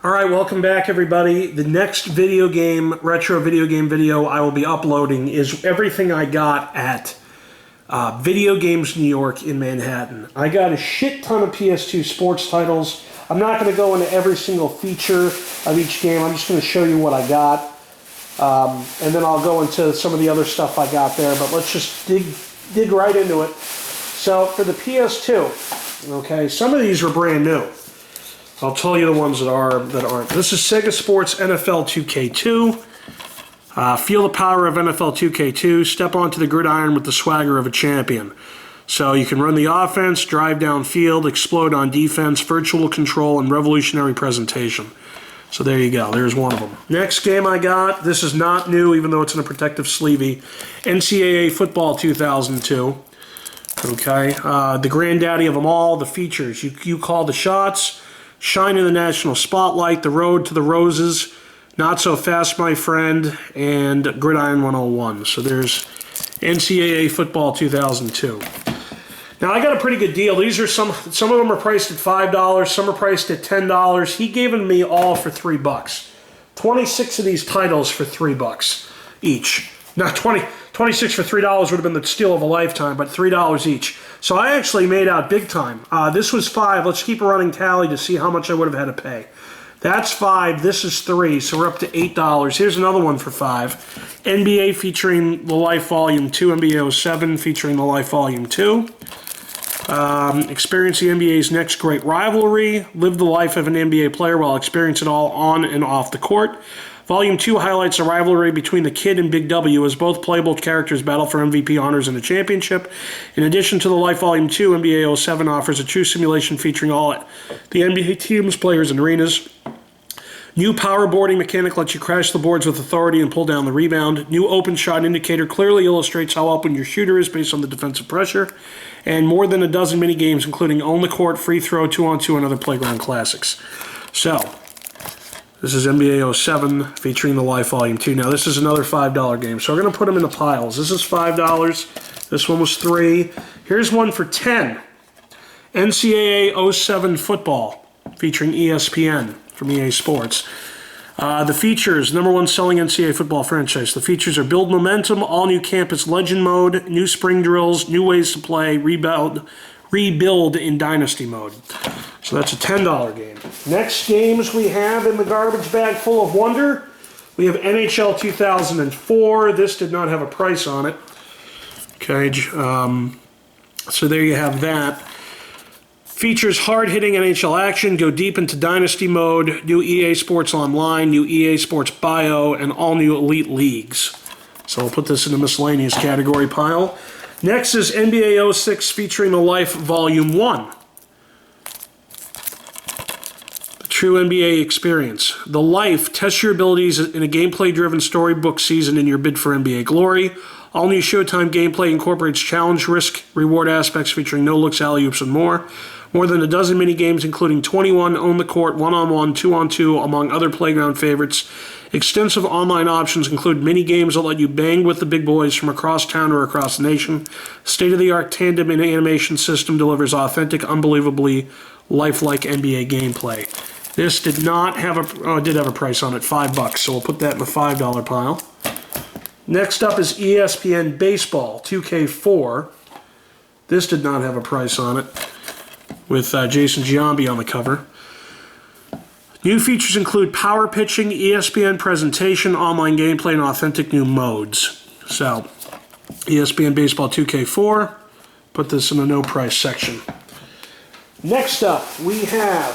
Alright, welcome back everybody. The next retro video game video I will be uploading is everything I got at Videogames New York in Manhattan. I got a shit ton of PS2 sports titles. I'm not going to go into every single feature of each game. I'm just going to show you what I got. And then I'll go into some of the other stuff I got there. But let's just dig right into it. So for the PS2, okay, some of these are brand new. I'll tell you the ones that aren't. This is Sega Sports NFL 2K2. Feel the power of NFL 2K2. Step onto the gridiron with the swagger of a champion. So you can run the offense, drive downfield, explode on defense, virtual control, and revolutionary presentation. So there you go. There's one of them. Next game I got. This is not new, even though it's in a protective sleevey. NCAA Football 2002. Okay. The granddaddy of them all. The features. You call the shots. Shine in the national spotlight, The Road to the Roses, Not So Fast, My Friend, and Gridiron 101. So there's NCAA Football 2002. Now I got a pretty good deal. These are some of them are priced at $5, some are priced at $10. He gave them me all for $3. 26 of these titles for $3 each. Now 26 for $3 would have been the steal of a lifetime, but $3 each. So I actually made out big time. This was $5. Let's keep a running tally to see how much I would have had to pay. That's $5. This is $3. So we're up to $8. Here's another one for $5. NBA featuring The Life Volume 2. NBA 07 featuring The Life Volume 2. Experience the NBA's next great rivalry. Live the life of an NBA player while experiencing it all on and off the court. Volume 2 highlights a rivalry between the Kid and Big W as both playable characters battle for MVP honors in the championship. In addition to the Life Volume 2, NBA 07 offers a true simulation featuring all the NBA teams, players, and arenas. New power boarding mechanic lets you crash the boards with authority and pull down the rebound. New open shot indicator clearly illustrates how open your shooter is based on the defensive pressure. And more than a dozen mini games, including On the Court, Free Throw, 2-on-2, and other playground classics. So this is NBA 07 featuring The Life Volume 2. Now, this is another $5 game, so we're going to put them in the piles. This is $5. This one was $3. Here's one for $10. NCAA 07 Football featuring ESPN from EA Sports. The features, #1 selling NCAA football franchise. The features are build momentum, all new campus legend mode, new spring drills, new ways to play, rebuild in dynasty mode. So that's a $10 game. Next games we have in the garbage bag full of wonder. We have NHL 2004. This did not have a price on it. Okay, so there you have that. Features hard-hitting NHL action, go deep into dynasty mode, new EA Sports Online, new EA Sports Bio, and all new Elite Leagues. So I'll put this in the miscellaneous category pile. Next is NBA 06 featuring The Life Volume 1. The true NBA experience. The Life tests your abilities in a gameplay-driven storybook season in your bid for NBA glory. All new Showtime gameplay incorporates challenge, risk, reward aspects featuring no-looks, alley-oops, and more. More than a dozen mini-games, including 21, On the Court, 1-on-1, 2-on-2, among other playground favorites. Extensive online options include mini-games that let you bang with the big boys from across town or across the nation. State-of-the-art tandem and animation system delivers authentic, unbelievably lifelike NBA gameplay. This did not have did have a price on it, $5, so we'll put that in the $5 pile. Next up is ESPN Baseball 2K4. This did not have a price on it, with Jason Giambi on the cover. New features include power pitching, ESPN presentation, online gameplay, and authentic new modes. So, ESPN Baseball 2K4, put this in the no price section. Next up, we have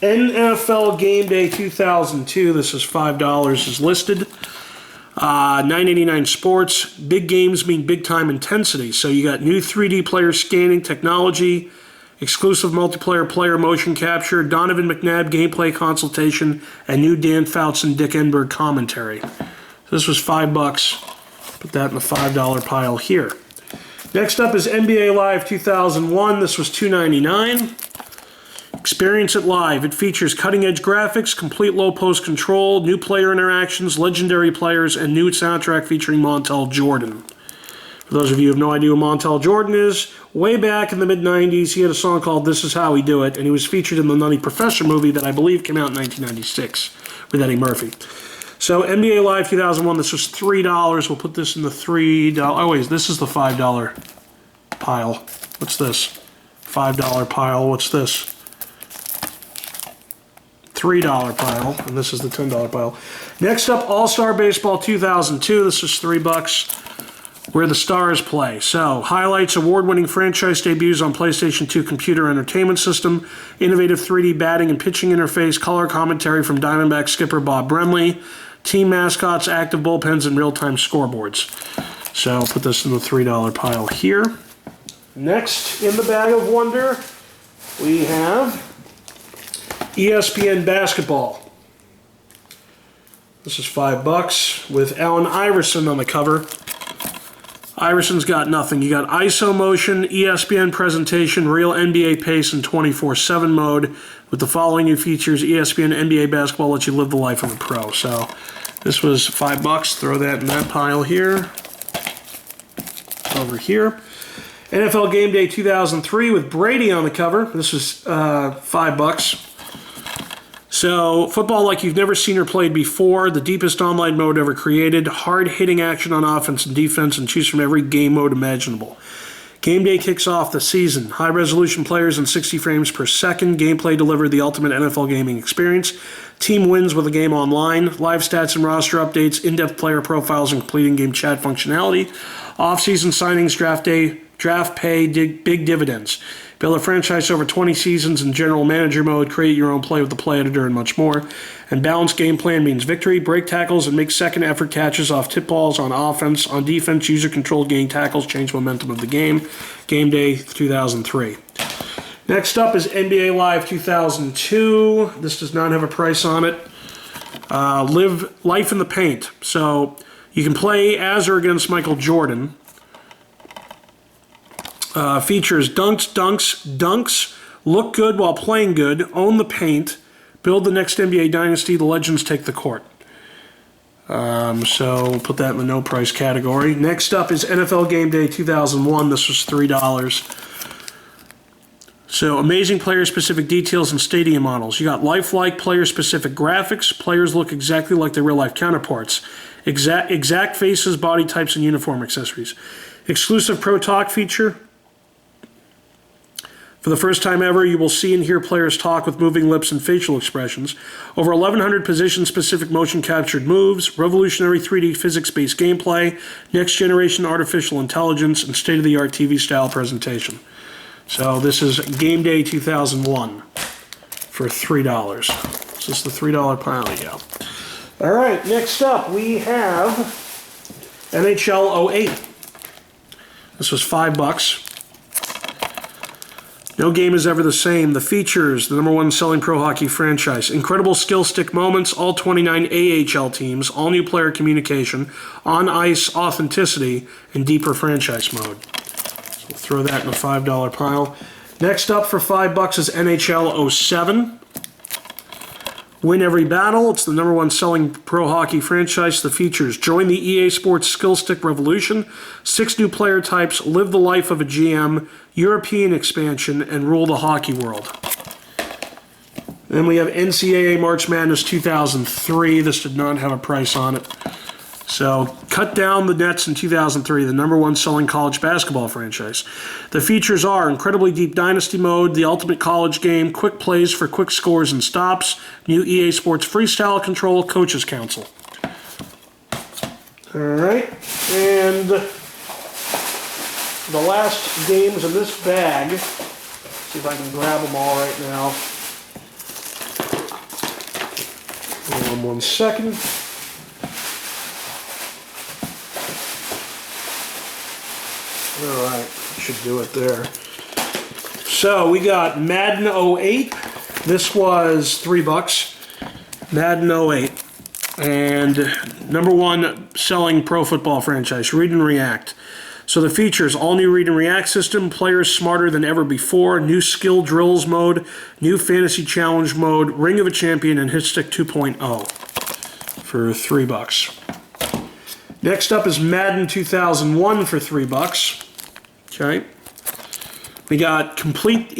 NFL Game Day 2002. This is $5 is listed. $9.89 sports. Big games mean big time intensity. So you got new 3D player scanning technology, exclusive multiplayer player motion capture, Donovan McNabb gameplay consultation, and new Dan Fouts and Dick Enberg commentary. This was $5. Put that in the $5 pile here. Next up is NBA Live 2001. This was $2.99. Experience it live. It features cutting-edge graphics, complete low-post control, new player interactions, legendary players, and new soundtrack featuring Montel Jordan. For those of you who have no idea who Montel Jordan is, way back in the mid-90s, he had a song called This Is How We Do It, and he was featured in the Nutty Professor movie that I believe came out in 1996 with Eddie Murphy. So NBA Live 2001, this was $3. We'll put this in the $3. Oh, wait, this is the $5 pile. What's this? $5 pile. What's this? $3 pile. And this is the $10 pile. Next up, All-Star Baseball 2002. This is $3. Where the stars play. So, highlights, award-winning franchise debuts on PlayStation 2 computer entertainment system, innovative 3D batting and pitching interface, color commentary from Diamondback skipper Bob Brenly, team mascots, active bullpens, and real-time scoreboards. So, I'll put this in the $3 pile here. Next, in the bag of wonder, we have ESPN Basketball. This is $5 with Allen Iverson on the cover. Iverson's got nothing. You got ISO motion, ESPN presentation, real NBA pace, and 24/7 mode. With the following new features, ESPN NBA basketball lets you live the life of a pro. So this was $5. Throw that in that pile here. Over here. NFL Game Day 2003 with Brady on the cover. This is $5. So, football like you've never seen or played before, the deepest online mode ever created, hard-hitting action on offense and defense, and choose from every game mode imaginable. Game Day kicks off the season. High-resolution players in 60 frames per second. Gameplay delivered the ultimate NFL gaming experience. Team wins with a game online. Live stats and roster updates, in-depth player profiles, and complete in-game chat functionality. Off-season signings, draft pay, big dividends. Build a franchise over 20 seasons in general manager mode, create your own play with the play editor, and much more. And balanced game plan means victory, break tackles, and make second effort catches off tip balls on offense. On defense, user-controlled game tackles change momentum of the game. Game Day 2003. Next up is NBA Live 2002. This does not have a price on it. Live Life in the Paint. So you can play as or against Michael Jordan. Features dunks, look good while playing good, own the paint, build the next NBA dynasty, the legends take the court. So we'll put that in the no price category. Next up is NFL Game Day 2001. This was $3. So amazing player-specific details and stadium models. You got lifelike player-specific graphics. Players look exactly like their real-life counterparts. Exact faces, body types, and uniform accessories. Exclusive Pro Talk feature. For the first time ever, you will see and hear players talk with moving lips and facial expressions. Over 1,100 position-specific motion-captured moves, revolutionary 3D physics-based gameplay, next-generation artificial intelligence, and state-of-the-art TV-style presentation. So this is Game Day 2001 for $3. This is the $3 pile, yeah. All right, next up we have NHL 08. This was $5. No game is ever the same. The features, the #1 selling pro hockey franchise. Incredible skill stick moments, all 29 AHL teams, all new player communication, on-ice authenticity, and deeper franchise mode. So we'll throw that in the $5 pile. Next up for $5 is NHL 07. Win every battle. It's the #1 selling pro hockey franchise. The features, join the EA Sports Skill Stick Revolution, 6 new player types, live the life of a GM, European expansion, and rule the hockey world. Then we have NCAA March Madness 2003. This did not have a price on it. So, cut down the nets in 2003, the #1 selling college basketball franchise. The features are incredibly deep dynasty mode, the ultimate college game, quick plays for quick scores and stops, new EA Sports freestyle control, coaches council. All right, and the last games in this bag, see if I can grab them all right now. Hold on 1 second. All right, should do it there. So we got Madden 08. This was $3. Madden 08. And #1 selling pro football franchise, Read and React. So the features, all new Read and React system, players smarter than ever before, new skill drills mode, new fantasy challenge mode, Ring of a Champion, and Hit Stick 2.0 for $3. Next up is Madden 2001 for $3. Okay. We got compete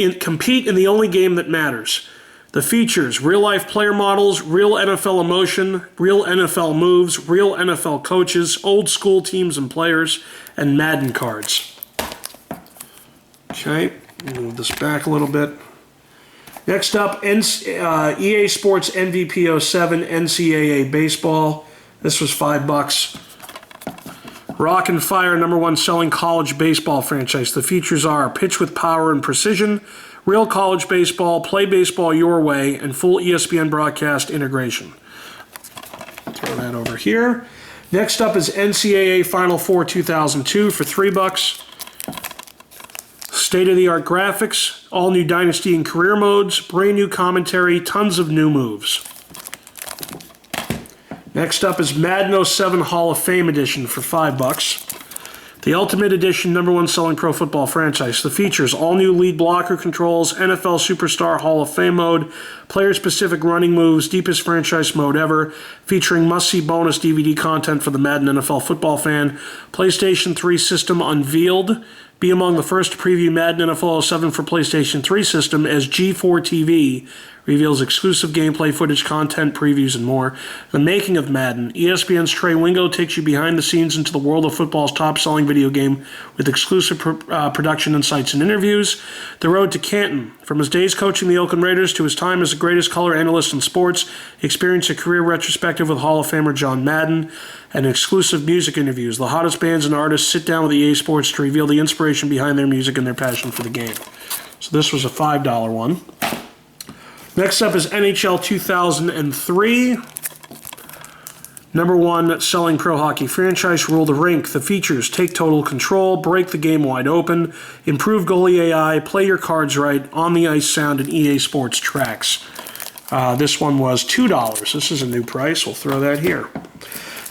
in the only game that matters. The features: real-life player models, real NFL emotion, real NFL moves, real NFL coaches, old school teams and players, and Madden cards. Okay, move this back a little bit. Next up, EA Sports MVP 07 NCAA Baseball. This was $5. Rock and Fire, #1 selling college baseball franchise. The features are pitch with power and precision, real college baseball, play baseball your way, and full ESPN broadcast integration. Throw that over here. Next up is NCAA Final Four 2002 for $3. State-of-the-art graphics, all new Dynasty and career modes, brand new commentary, tons of new moves. Next up is Madden 07 Hall of Fame Edition for $5. The Ultimate Edition, #1 selling pro football franchise. The features: all new lead blocker controls, NFL Superstar Hall of Fame mode, player-specific running moves, deepest franchise mode ever, featuring must-see bonus DVD content for the Madden NFL football fan. PlayStation 3 system unveiled. Be among the first to preview Madden NFL 07 for PlayStation 3 system as G4 TV reveals exclusive gameplay footage, content, previews, and more. The Making of Madden. ESPN's Trey Wingo takes you behind the scenes into the world of football's top-selling video game with exclusive production insights and interviews. The Road to Canton. From his days coaching the Oakland Raiders to his time as the greatest color analyst in sports, experience a career retrospective with Hall of Famer John Madden, and exclusive music interviews. The hottest bands and artists sit down with EA Sports to reveal the inspiration behind their music and their passion for the game. So this was a $5 one. Next up is NHL 2003. #1 selling pro hockey franchise. Rule the Rink. The features: take total control, break the game wide open, improve goalie AI, play your cards right, on the ice sound, and EA Sports tracks. This one was $2. This is a new price. We'll throw that here.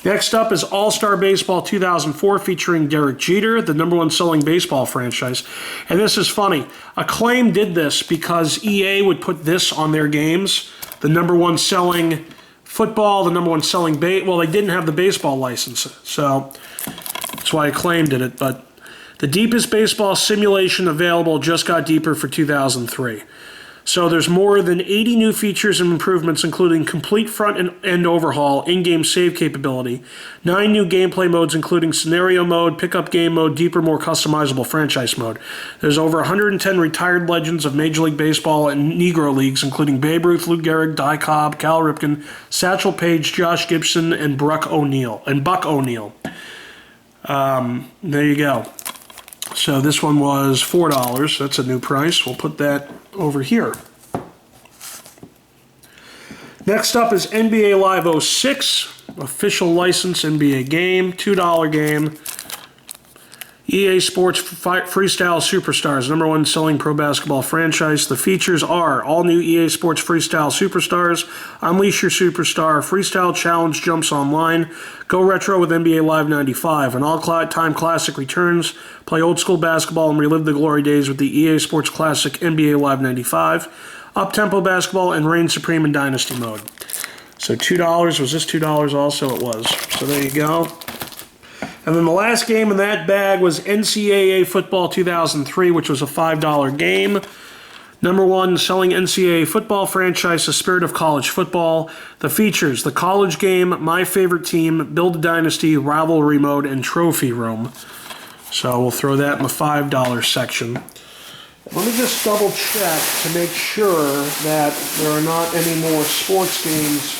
Next up is All-Star Baseball 2004 featuring Derek Jeter, the #1 selling baseball franchise. And this is funny. Acclaim did this because EA would put this on their games. The #1 selling football, the #1 selling well, they didn't have the baseball license, so that's why Acclaim did it. But the deepest baseball simulation available just got deeper for 2003. So there's more than 80 new features and improvements, including complete front and end overhaul, in-game save capability, 9 new gameplay modes, including scenario mode, pickup game mode, deeper, more customizable franchise mode. There's over 110 retired legends of Major League Baseball and Negro Leagues, including Babe Ruth, Lou Gehrig, Ty Cobb, Cal Ripken, Satchel Paige, Josh Gibson, and Buck O'Neil. There you go. So this one was $4. That's a new price. We'll put that over here. Next up is NBA Live 06, official license NBA game, $2 game. EA Sports Freestyle Superstars, #1 selling pro basketball franchise. The features are all new EA Sports Freestyle Superstars, unleash your superstar, freestyle challenge jumps online, go retro with NBA Live 95, an all-time classic returns, play old school basketball and relive the glory days with the EA Sports Classic NBA Live 95, up-tempo basketball, and reign supreme in Dynasty mode. So $2, was this $2 also? It was. So there you go. And then the last game in that bag was NCAA Football 2003, which was a $5 game. #1 selling NCAA football franchise, The Spirit of College Football. The features: the college game, my favorite team, build a dynasty, rivalry mode, and trophy room. So we'll throw that in the $5 section. Let me just double check to make sure that there are not any more sports games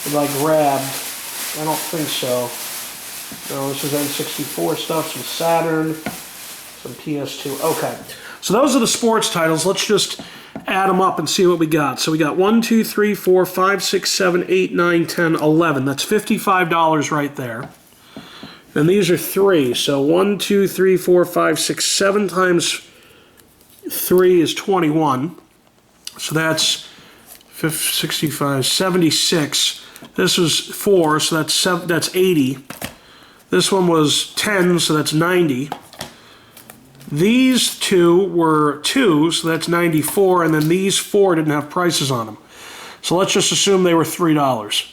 that I grabbed. I don't think so. No, this is N64 stuff, some Saturn, some PS2. Okay, so those are the sports titles. Let's just add them up and see what we got. So we got 1, 2, 3, 4, 5, 6, 7, 8, 9, 10, 11. That's $55 right there. And these are 3. So 1, 2, 3, 4, 5, 6, 7 times 3 is 21. So that's 65, 76. This was 4, so that's 80. This one was 10, so that's 90. These two were 2, so that's 94, and then these 4 didn't have prices on them. So let's just assume they were $3.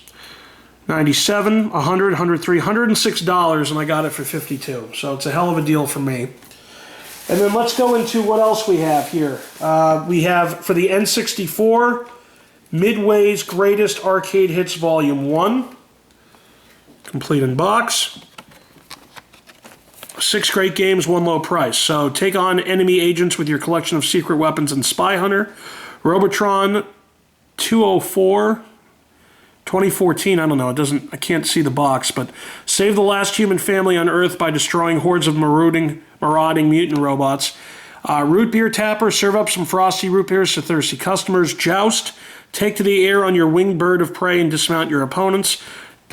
97, 100, 103, $106, and I got it for 52. So it's a hell of a deal for me. And then let's go into what else we have here. We have, for the N64, Midway's Greatest Arcade Hits Volume 1. Complete in box. 6 great games, 1 low price. So take on enemy agents with your collection of secret weapons and Spy Hunter. Robotron 204. 2014, I don't know, I can't see the box, but save the last human family on Earth by destroying hordes of marauding mutant robots. Root Beer Tapper, serve up some frosty root beers to thirsty customers. Joust, take to the air on your winged bird of prey and dismount your opponents.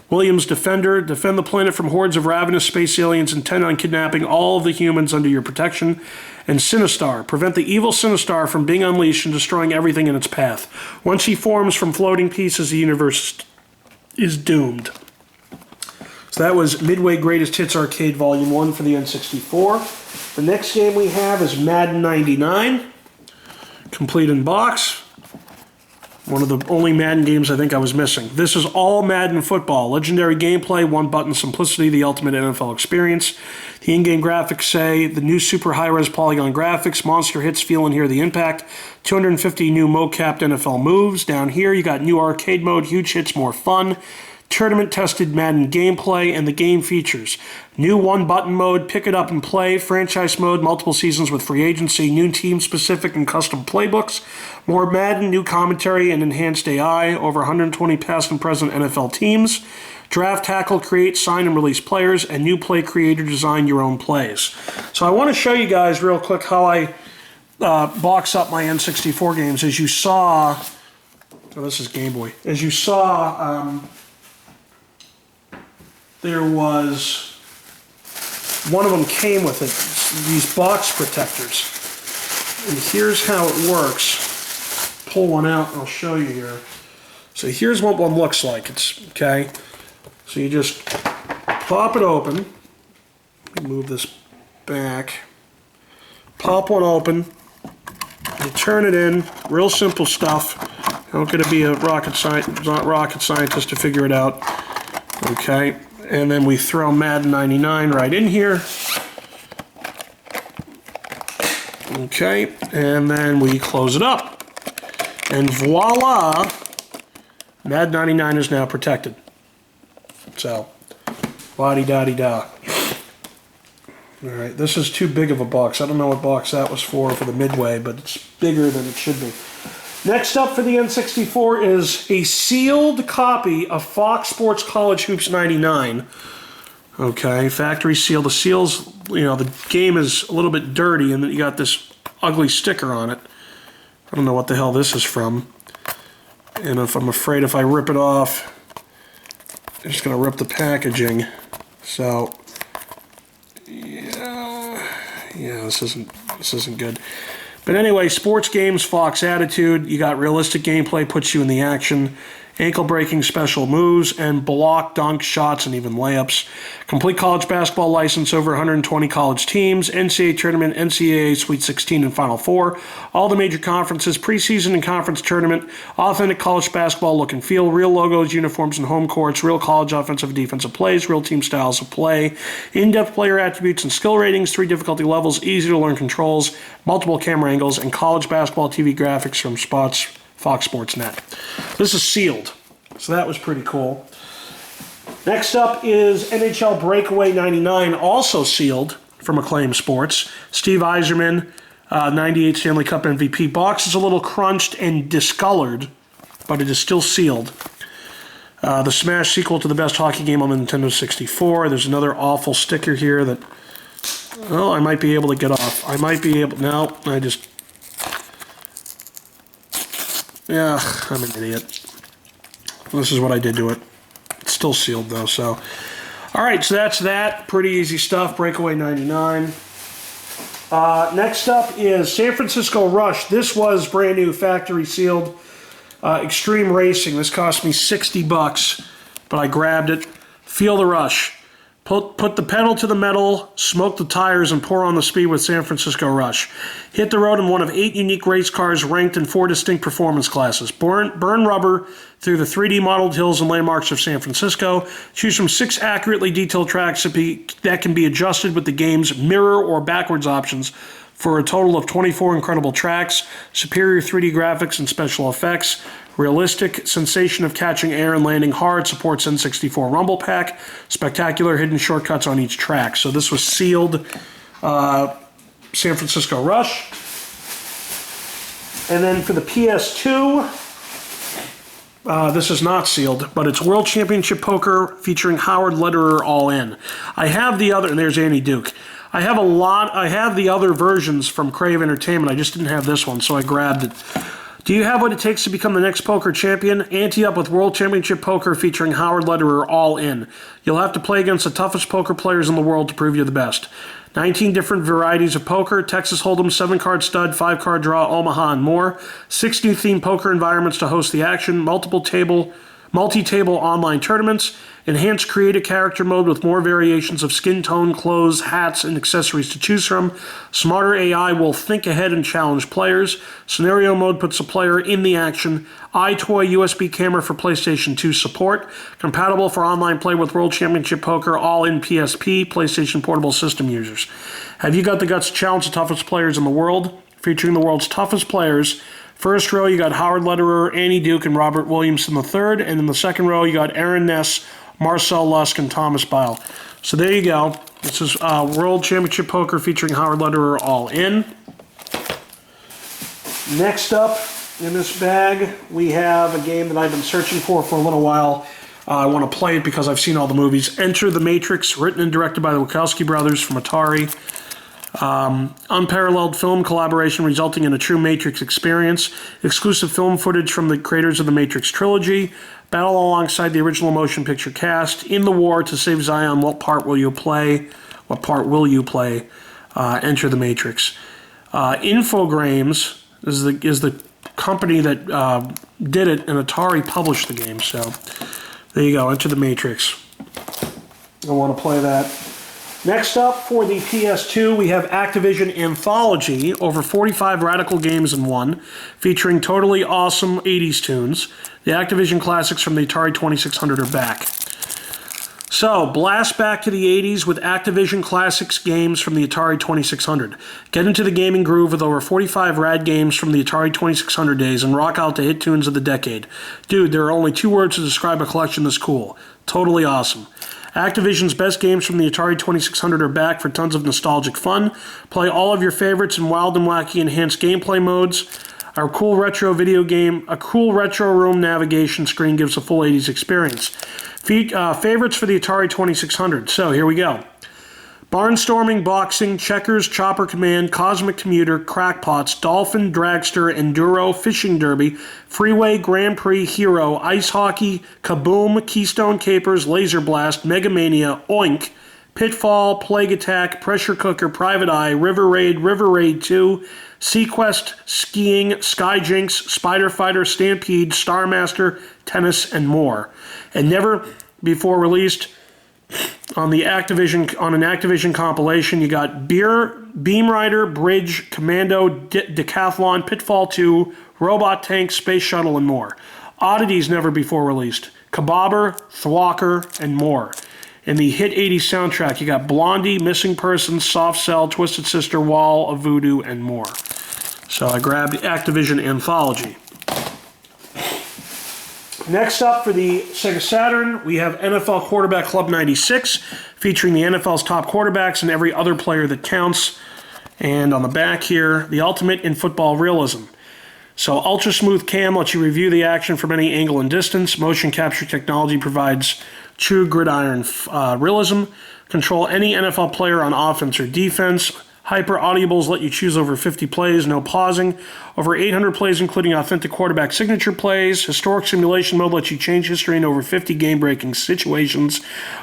Williams Defender, defend the planet from hordes of ravenous space aliens intent on kidnapping all of the humans under your protection. And Sinistar, prevent the evil Sinistar from being unleashed and destroying everything in its path. Once he forms from floating pieces, the universe is doomed. So that was Midway Greatest Hits Arcade Volume 1 for the N64. The next game we have is Madden 99, complete in box. One of the only Madden games I think I was missing. This is all Madden football. Legendary gameplay, one-button simplicity, the ultimate NFL experience. The in-game graphics say the new super high-res polygon graphics, monster hits, feel and hear the impact. 250 new mo-capped NFL moves. Down here you got new arcade mode, huge hits, more fun. Tournament-tested Madden gameplay and the game features. New one-button mode, pick it up and play. Franchise mode, multiple seasons with free agency. New team-specific and custom playbooks. More Madden, new commentary and enhanced AI. Over 120 past and present NFL teams. Draft, tackle, create, sign, and release players. And new play creator, design your own plays. So I want to show you guys real quick how I box up my N64 games. As you saw... Oh, this is Game Boy. As you saw... there was, one of them came with it, these box protectors. And here's how it works. Pull one out and I'll show you here. So here's what one looks like. It's, okay, so you just pop it open. Let me move this back. Pop one open. You turn it in, real simple stuff. Not going to be a rocket scientist to figure it out. Okay. And then we throw Madden 99 right in here. Okay, and then we close it up. And voila, Madden 99 is now protected. So, la-di-da-di-da. Alright, this is too big of a box. I don't know what box that was for the Midway, but it's bigger than it should be. Next up for the N64 is a sealed copy of Fox Sports College Hoops 99. Okay, factory seal. The seals, you know, the game is a little bit dirty and then you got this ugly sticker on it. I don't know what the hell this is from. And if I'm afraid if I rip it off, I'm just going to rip the packaging. So, yeah, this isn't good. But anyway, sports games, Fox Attitude. You got realistic gameplay, puts you in the action. Ankle-breaking special moves, and block, dunk, shots, and even layups. Complete college basketball license, over 120 college teams. NCAA tournament, NCAA Sweet 16 and Final Four. All the major conferences, preseason and conference tournament. Authentic college basketball look and feel. Real logos, uniforms, and home courts. Real college offensive and defensive plays. Real team styles of play. In-depth player attributes and skill ratings. 3 difficulty levels. Easy to learn controls. Multiple camera angles. And college basketball TV graphics from Fox Sports Net. This is sealed, so that was pretty cool. Next up is NHL Breakaway 99, also sealed from Acclaim Sports. Steve Yzerman, 98 Stanley Cup MVP. Box is a little crunched and discolored, but it is still sealed. The Smash sequel to the best hockey game on the Nintendo 64. There's another awful sticker here that, well, I might be able to get off. I might be able, no, yeah, I'm an idiot. This is what I did to it. It's still sealed though, so. Alright, so that's that. Pretty easy stuff. Breakaway 99. Next up is San Francisco Rush. This was brand new, factory sealed. Extreme Racing. This cost me $60, but I grabbed it. Feel the rush. Put the pedal to the metal, smoke the tires, and pour on the speed with San Francisco Rush. Hit the road in one of 8 unique race cars ranked in 4 distinct performance classes. Burn rubber through the 3D modeled hills and landmarks of San Francisco. Choose from 6 accurately detailed tracks that can be adjusted with the game's mirror or backwards options for a total of 24 incredible tracks, superior 3D graphics and special effects, realistic sensation of catching air and landing hard, supports N64 Rumble Pack, spectacular hidden shortcuts on each track. So this was sealed San Francisco Rush. And then for the PS2, this is not sealed, but it's World Championship Poker featuring Howard Lederer All In. I have the other, and there's Andy Duke. I have the other versions from Crave Entertainment. I just didn't have this one, so I grabbed it. Do you have what it takes to become the next poker champion? Ante up with World Championship Poker featuring Howard Lederer All In. You'll have to play against the toughest poker players in the world to prove you're the best. 19 different varieties of poker, Texas Hold'em, 7-card stud, 5-card draw, Omaha, and more. 6 new themed poker environments to host the action, multi-table online tournaments, enhanced creative character mode with more variations of skin tone, clothes, hats, and accessories to choose from. Smarter AI will think ahead and challenge players. Scenario mode puts the player in the action. iToy USB camera for PlayStation 2 support. Compatible for online play with World Championship Poker, all in PSP, PlayStation Portable System users. Have you got the guts to challenge the toughest players in the world? Featuring the world's toughest players. First row, you got Howard Lederer, Andy Duke, and Robert Williamson III. And in the second row, you got Aaron Ness, Marcel Lusk, and Thomas Bile. So there you go. This is World Championship Poker featuring Howard Lederer All In. Next up in this bag, we have a game that I've been searching for a little while. I want to play it because I've seen all the movies. Enter the Matrix, written and directed by the Wachowski brothers from Atari. Unparalleled film collaboration resulting in a true Matrix experience. Exclusive film footage from the creators of the Matrix trilogy. Battle alongside the original motion picture cast. In the war to save Zion, what part will you play? What part will you play? Enter the Matrix. Infogrames is the company that did it, and Atari published the game. So there you go. Enter the Matrix. I want to play that. Next up, for the PS2, we have Activision Anthology, over 45 radical games in one, featuring totally awesome 80s tunes. The Activision classics from the Atari 2600 are back. So, blast back to the 80s with Activision Classics games from the Atari 2600. Get into the gaming groove with over 45 rad games from the Atari 2600 days and rock out the hit tunes of the decade. Dude, there are only 2 words to describe a collection this cool. Totally awesome. Activision's best games from the Atari 2600 are back for tons of nostalgic fun. Play all of your favorites in wild and wacky enhanced gameplay modes. A cool retro room navigation screen gives a full 80s experience. Favorites for the Atari 2600. So here we go. Barnstorming, Boxing, Checkers, Chopper Command, Cosmic Commuter, Crackpots, Dolphin, Dragster, Enduro, Fishing Derby, Freeway, Grand Prix, Hero, Ice Hockey, Kaboom, Keystone Capers, Laser Blast, Megamania, Oink, Pitfall, Plague Attack, Pressure Cooker, Private Eye, River Raid 2, Sequest, Skiing, Skyjinx, Spider Fighter, Stampede, Star Master, Tennis, and more. And never before released on an Activision compilation, you got Beam Rider, Bridge, Commando, Decathlon, Pitfall 2, Robot Tank, Space Shuttle, and more. Oddities never before released. Kabobber, Thwacker, and more. In the hit 80s soundtrack, you got Blondie, Missing Persons, Soft Cell, Twisted Sister, Wall of Voodoo, and more. So I grabbed Activision Anthology. Next up for the Sega Saturn, we have NFL Quarterback Club 96, featuring the NFL's top quarterbacks and every other player that counts. And on the back here, the ultimate in football realism. So Ultra Smooth Cam lets you review the action from any angle and distance. Motion capture technology provides true gridiron realism. Control any NFL player on offense or defense. Hyper Audibles let you choose over 50 plays, no pausing. Over 800 plays, including authentic quarterback signature plays. Historic Simulation Mode lets you change history in over 50 game-breaking situations.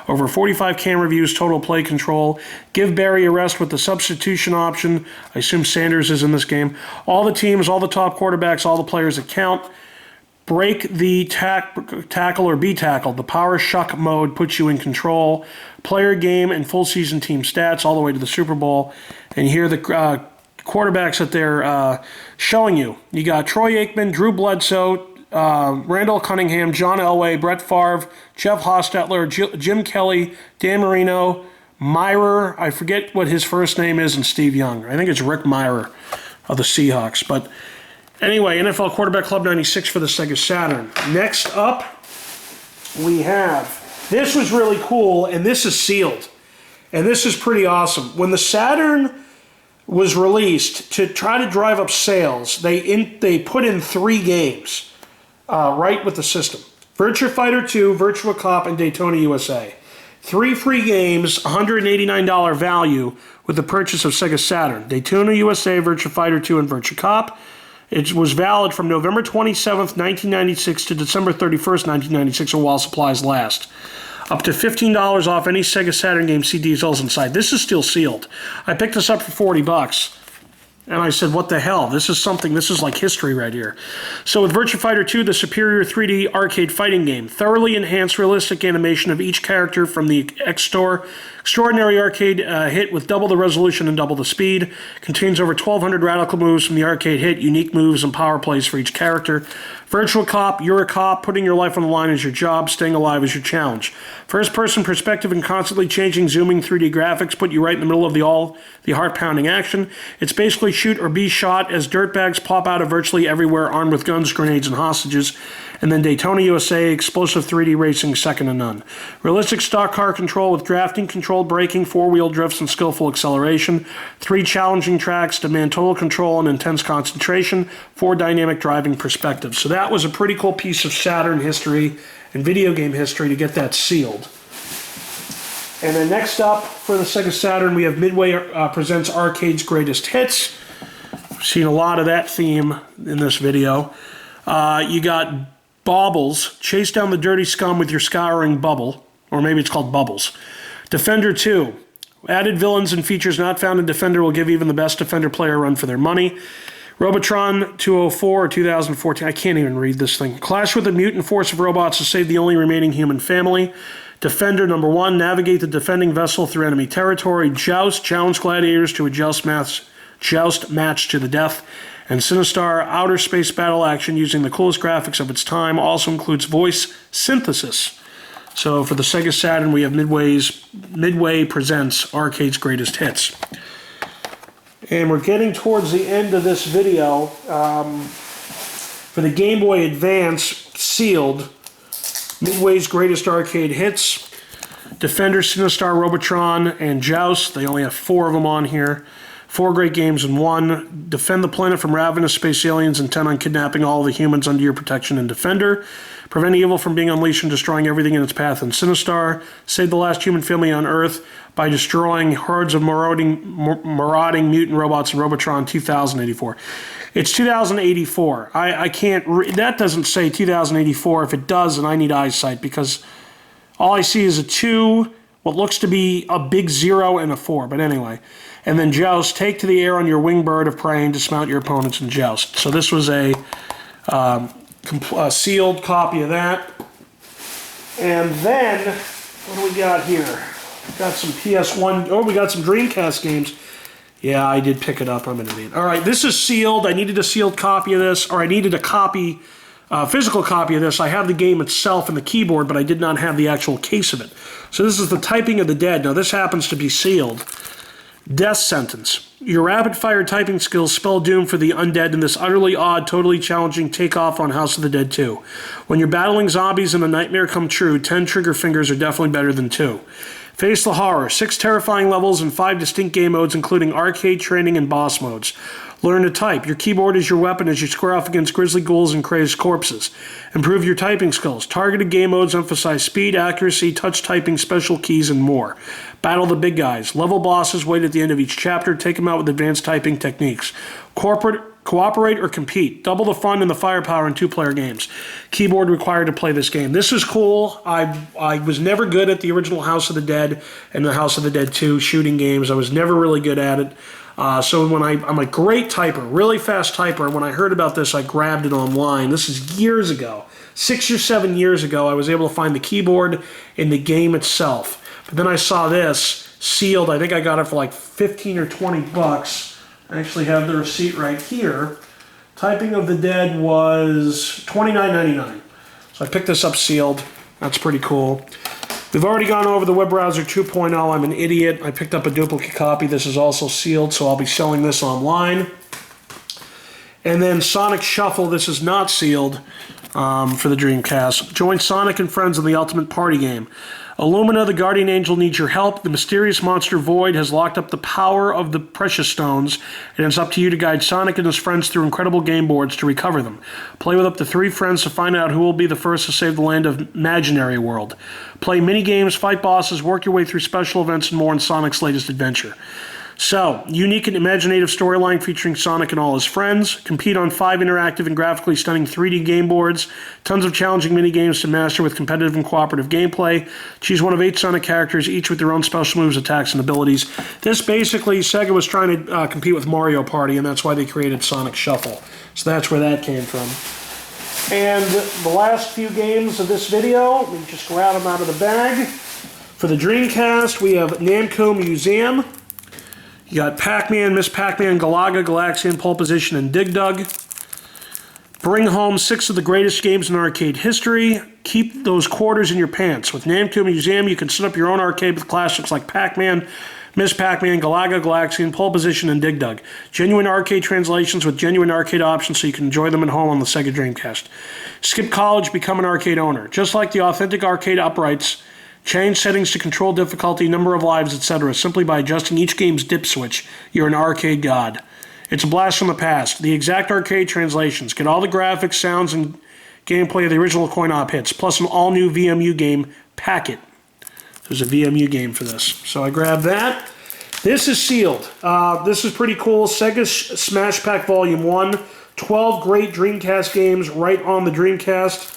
Over 45 camera views, total play control. Give Barry a rest with the substitution option. I assume Sanders is in this game. All the teams, all the top quarterbacks, all the players that count. break the tackle or be tackled. The power shuck mode puts you in control. Player game and full season team stats all the way to the Super Bowl. And here are the quarterbacks that they're showing you. You got Troy Aikman, Drew Bledsoe, Randall Cunningham, John Elway, Brett Favre, Jeff Hostetler, Jim Kelly, Dan Marino, Myrer, I forget what his first name is, and Steve Young. I think it's Rick Myrer of the Seahawks. But anyway, NFL Quarterback Club 96 for the Sega Saturn. Next up, we have, this was really cool, and this is sealed. And this is pretty awesome. When the Saturn was released, to try to drive up sales, they put in 3 games right with the system. Virtua Fighter 2, Virtua Cop, and Daytona USA. 3 free games, $189 value with the purchase of Sega Saturn. Daytona USA, Virtua Fighter 2, and Virtua Cop. It was valid from November 27th, 1996 to December 31st, 1996, or while supplies last. Up to $15 off any Sega Saturn game CDs inside. This is still sealed. I picked this up for $40. And I said, what the hell? This is like history right here. So with Virtua Fighter 2, the superior 3D arcade fighting game. Thoroughly enhanced realistic animation of each character from the X-Store. Extraordinary arcade hit with double the resolution and double the speed. Contains over 1,200 radical moves from the arcade hit, unique moves and power plays for each character. Virtua Cop, you're a cop. Putting your life on the line is your job. Staying alive is your challenge. First-person perspective and constantly changing, zooming 3D graphics put you right in the middle of the heart-pounding action. It's basically shoot or be shot as dirtbags pop out of virtually everywhere armed with guns, grenades, and hostages. And then Daytona USA, explosive 3D racing, second to none. Realistic stock car control with drafting, controlled braking, 4-wheel drifts, and skillful acceleration. 3 challenging tracks demand total control and intense concentration. 4 dynamic driving perspectives. So that was a pretty cool piece of Saturn history and video game history to get that sealed. And then next up for the Sega Saturn, we have Midway presents Arcade's Greatest Hits. I've seen a lot of that theme in this video. You got Baubles, chase down the dirty scum with your scouring bubble, or maybe it's called Bubbles. Defender 2, added villains and features not found in Defender will give even the best Defender player a run for their money. Robotron 204 or 2014, I can't even read this thing. Clash with a mutant force of robots to save the only remaining human family. Defender number 1, navigate the defending vessel through enemy territory. Joust, challenge gladiators to a joust match to the death. And Sinistar outer space battle action using the coolest graphics of its time, also includes voice synthesis. So for the Sega Saturn, we have Midway presents Arcade's Greatest Hits. And we're getting towards the end of this video. For the Game Boy Advance, sealed, Midway's Greatest Arcade Hits, Defender, Sinistar, Robotron, and Joust. They only have 4 of them on here. 4 great games in one. Defend the planet from ravenous space aliens intent on kidnapping all the humans under your protection in Defender. Prevent evil from being unleashed and destroying everything in its path in Sinistar. Save the last human family on Earth by destroying hordes of marauding mutant robots in Robotron 2084. It's 2084. I can't... that doesn't say 2084. If it does, then I need eyesight because all I see is a 2, what looks to be a big 0, and a 4. But anyway... And then Joust, take to the air on your winged bird of prey and dismount your opponents in Joust. So this was a sealed copy of that. And then, what do we got here? Got some PS1, oh, we got some Dreamcast games. Yeah, I did pick it up, I'm an idiot. All right, this is sealed. I needed a sealed copy of this, or I needed a copy, physical copy of this. I have the game itself and the keyboard, but I did not have the actual case of it. So this is the Typing of the Dead. Now this happens to be sealed. Death Sentence. Your rapid-fire typing skills spell doom for the undead in this utterly odd, totally challenging takeoff on House of the Dead 2. When you're battling zombies and a nightmare come true, 10 trigger fingers are definitely better than 2. Face the Horror. 6 terrifying levels and 5 distinct game modes, including arcade, training, and boss modes. Learn to type. Your keyboard is your weapon as you square off against grisly ghouls and crazed corpses. Improve your typing skills. Targeted game modes emphasize speed, accuracy, touch typing, special keys, and more. Battle the big guys. Level bosses wait at the end of each chapter. Take them out with advanced typing techniques. Cooperate or compete. Double the fun and the firepower in 2-player games. Keyboard required to play this game. This is cool. I was never good at the original House of the Dead and the House of the Dead 2 shooting games. I was never really good at it. So when I'm a great typer, really fast typer. When I heard about this, I grabbed it online. This is years ago. 6 or 7 years ago, I was able to find the keyboard in the game itself. But then I saw this sealed. I think I got it for like 15 or 20 bucks. I actually have the receipt right here. Typing of the Dead was $29.99. So I picked this up sealed. That's pretty cool. We've already gone over the web browser 2.0. I'm an idiot. I picked up a duplicate copy. This is also sealed, so I'll be selling this online. And then Sonic Shuffle. This is not sealed. For the Dreamcast. Join Sonic and friends in the ultimate party game. Illumina, the guardian angel, needs your help. The mysterious monster Void has locked up the power of the precious stones, and it's up to you to guide Sonic and his friends through incredible game boards to recover them. Play with up to 3 friends to find out who will be the first to save the land of Imaginary World. Play mini-games, fight bosses, work your way through special events, and more in Sonic's latest adventure. So, unique and imaginative storyline featuring Sonic and all his friends. Compete on 5 interactive and graphically stunning 3D game boards. Tons of challenging mini-games to master with competitive and cooperative gameplay. Choose one of 8 Sonic characters, each with their own special moves, attacks, and abilities. This basically, Sega was trying to compete with Mario Party, and that's why they created Sonic Shuffle. So that's where that came from. And the last few games of this video, we just grab them out of the bag. For the Dreamcast, we have Namco Museum. You got Pac-Man, Miss Pac-Man, Galaga, Galaxian, Pole Position, and Dig Dug. Bring home 6 of the greatest games in arcade history. Keep those quarters in your pants. With Namco Museum, you can set up your own arcade with classics like Pac-Man, Miss Pac-Man, Galaga, Galaxian, Pole Position, and Dig Dug. Genuine arcade translations with genuine arcade options so you can enjoy them at home on the Sega Dreamcast. Skip college, become an arcade owner. Just like the authentic arcade uprights, change settings to control difficulty, number of lives, etc. simply by adjusting each game's dip switch. You're an arcade god. It's a blast from the past. The exact arcade translations. Get all the graphics, sounds, and gameplay of the original coin-op hits, plus an all-new VMU game packet. There's a VMU game for this. So I grabbed that. This is sealed. This is pretty cool. Sega Smash Pack Volume 1. 12 great Dreamcast games right on the Dreamcast.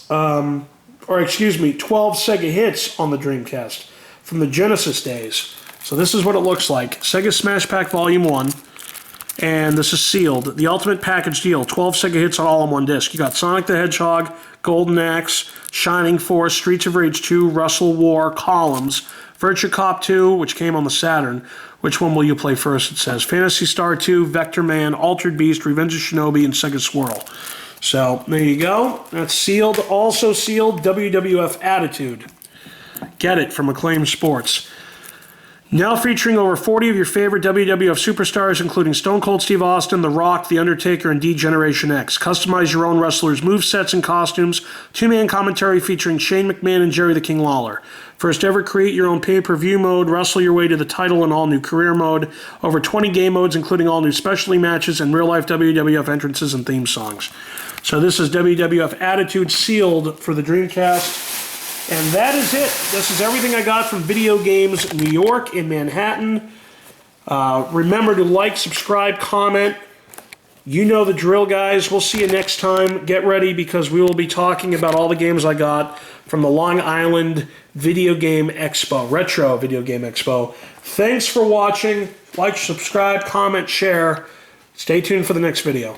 12 Sega hits on the Dreamcast from the Genesis days. So this is what it looks like. Sega Smash Pack Volume 1. And this is sealed. The Ultimate Package Deal. 12 Sega hits all on one disc. You got Sonic the Hedgehog, Golden Axe, Shining Force, Streets of Rage 2, Russell War, Columns, Virtua Cop 2, which came on the Saturn. Which one will you play first, it says. Phantasy Star 2, Vector Man, Altered Beast, Revenge of Shinobi, and Sega Swirl. So, there you go. That's sealed. Also sealed, WWF Attitude. Get it from Acclaim Sports. Now featuring over 40 of your favorite WWF superstars, including Stone Cold Steve Austin, The Rock, The Undertaker, and D-Generation X. Customize your own wrestlers' movesets and costumes. 2-man commentary featuring Shane McMahon and Jerry the King Lawler. First ever create your own pay-per-view mode, wrestle your way to the title in all-new career mode. Over 20 game modes, including all-new specialty matches and real-life WWF entrances and theme songs. So this is WWF Attitude sealed for the Dreamcast. And that is it. This is everything I got from Video Games New York in Manhattan. Remember to like, subscribe, comment. You know the drill, guys. We'll see you next time. Get ready because we will be talking about all the games I got from the Long Island Video Game Expo, Retro Video Game Expo. Thanks for watching. Like, subscribe, comment, share. Stay tuned for the next video.